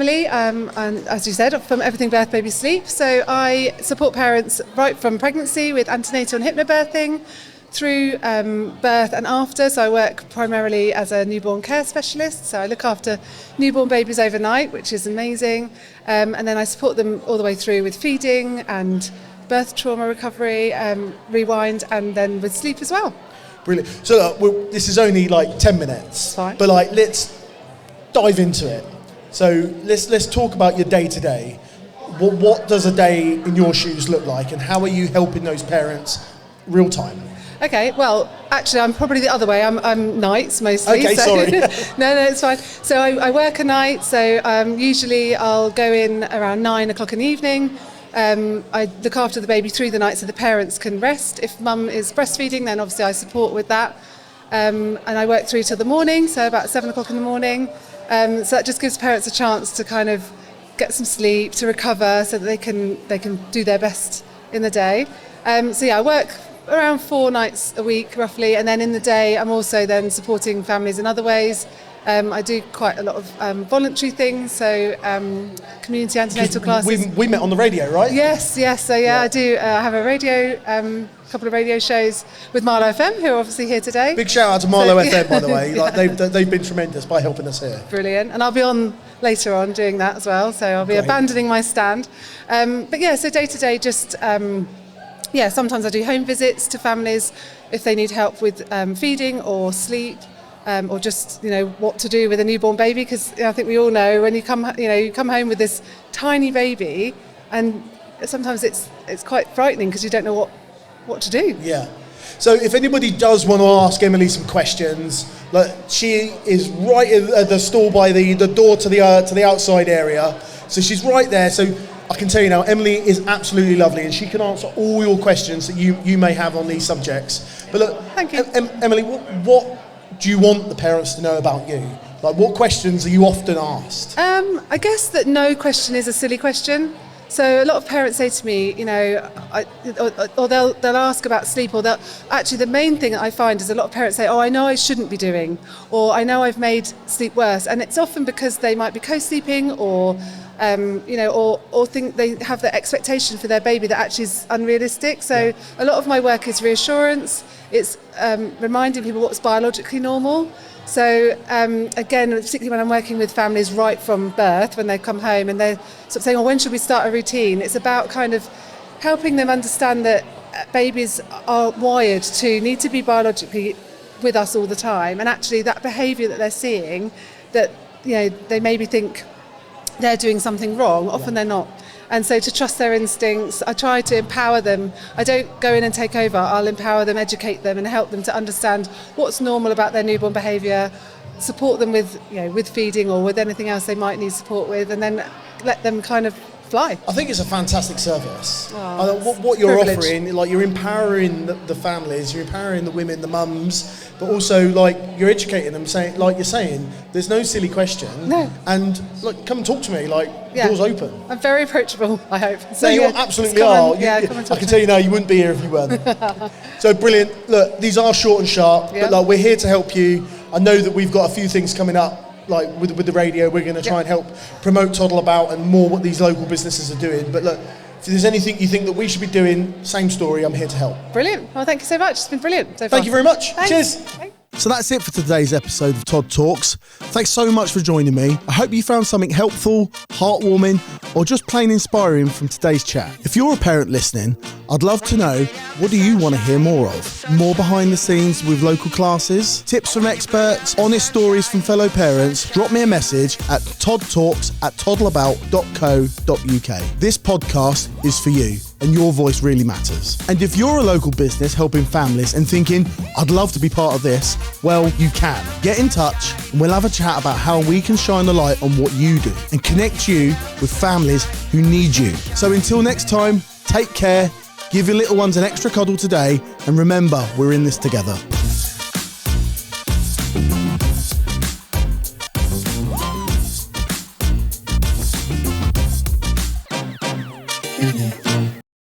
Emily, and as you said, from Everything Birth, Baby, Sleep. So I support parents right from pregnancy with antenatal and hypnobirthing through birth and after. So I work primarily as a newborn care specialist. So I look after newborn babies overnight, which is amazing. And then I support them all the way through with feeding and birth trauma recovery, rewind, and then with sleep as well. Brilliant. So this is only like 10 minutes, Fine. but like let's dive into it. So let's talk about your day to day. What does a day in your shoes look like, and how are you helping those parents real time? Okay, well, actually, I'm probably the other way. I'm nights mostly. Okay, so. sorry. No, it's fine. So I work a night, so usually I'll go in around 9 o'clock in the evening. I look after the baby through the night so the parents can rest. If mum is breastfeeding, then obviously I support with that. And I work through till the morning, so about 7 o'clock in the morning. So that just gives parents a chance to kind of get some sleep, to recover, so that they can do their best in the day. So yeah, I work around 4 nights a week roughly, and then in the day I'm also then supporting families in other ways. I do quite a lot of voluntary things, so community antenatal classes. We met on the radio, right? Yes. So yeah. I do have a radio, couple of radio shows with Marlow FM, who are obviously here today. Big shout out to Marlow FM, by the way. Like they've been tremendous by helping us here. Brilliant, and I'll be on later on doing that as well. So I'll be abandoning my stand. But yeah, so day to day, just sometimes I do home visits to families if they need help with feeding or sleep. Or just what to do with a newborn baby, because I think we all know when you come home with this tiny baby, and sometimes it's quite frightening because you don't know what to do. Yeah. So if anybody does want to ask Emily some questions, like she is right at the stall by the door to the outside area, so she's right there. So I can tell you now, Emily is absolutely lovely, and she can answer all your questions that you may have on these subjects. But look, thank you, Emily. What do you want the parents to know about you? Like, what questions are you often asked? I guess that no question is a silly question. So a lot of parents say to me, or they'll ask about sleep, or actually the main thing that I find is a lot of parents say, oh, I know I shouldn't be doing, or I know I've made sleep worse. And it's often because they might be co-sleeping, or or think they have the expectation for their baby that actually is unrealistic. So a lot of my work is reassurance. It's reminding people what's biologically normal. So again, particularly when I'm working with families right from birth, when they come home and they're sort of saying, oh, when should we start a routine? It's about kind of helping them understand that babies are wired to need to be biologically with us all the time. And actually that behaviour that they're seeing, that they maybe think they're doing something wrong, often they're not. And so to trust their instincts, I try to empower them. I don't go in and take over. I'll empower them, educate them, and help them to understand what's normal about their newborn behaviour, support them with feeding or with anything else they might need support with, and then let them kind of fly. I think it's a fantastic service. What you're offering, like you're empowering the families, you're empowering the women, the mums, but also like you're educating them, saying, like you're saying, there's no silly question. No. And like, come and talk to me, like doors open. I'm very approachable, I hope. So you absolutely are. Come and talk I can tell you now, you wouldn't be here if you weren't. So brilliant. Look, these are short and sharp, but like we're here to help you. I know that we've got a few things coming up. Like with the radio, we're going to try and help promote Toddle About and more what these local businesses are doing. But look, if there's anything you think that we should be doing, same story, I'm here to help. Brilliant. Well, thank you so much. It's been brilliant so far. Thank you very much. Thanks. Cheers. Thanks. So that's it for today's episode of Tod Talks. Thanks so much for joining me. I hope you found something helpful, heartwarming, or just plain inspiring from today's chat. If you're a parent listening, I'd love to know, what do you want to hear more of? More behind the scenes with local classes, tips from experts, honest stories from fellow parents? Drop me a message at todtalks@toddleabout.co.uk. This podcast is for you, and your voice really matters. And if you're a local business helping families and thinking, I'd love to be part of this, well, you can. Get in touch and we'll have a chat about how we can shine the light on what you do and connect you with families who need you. So until next time, take care, give your little ones an extra cuddle today, and remember, we're in this together.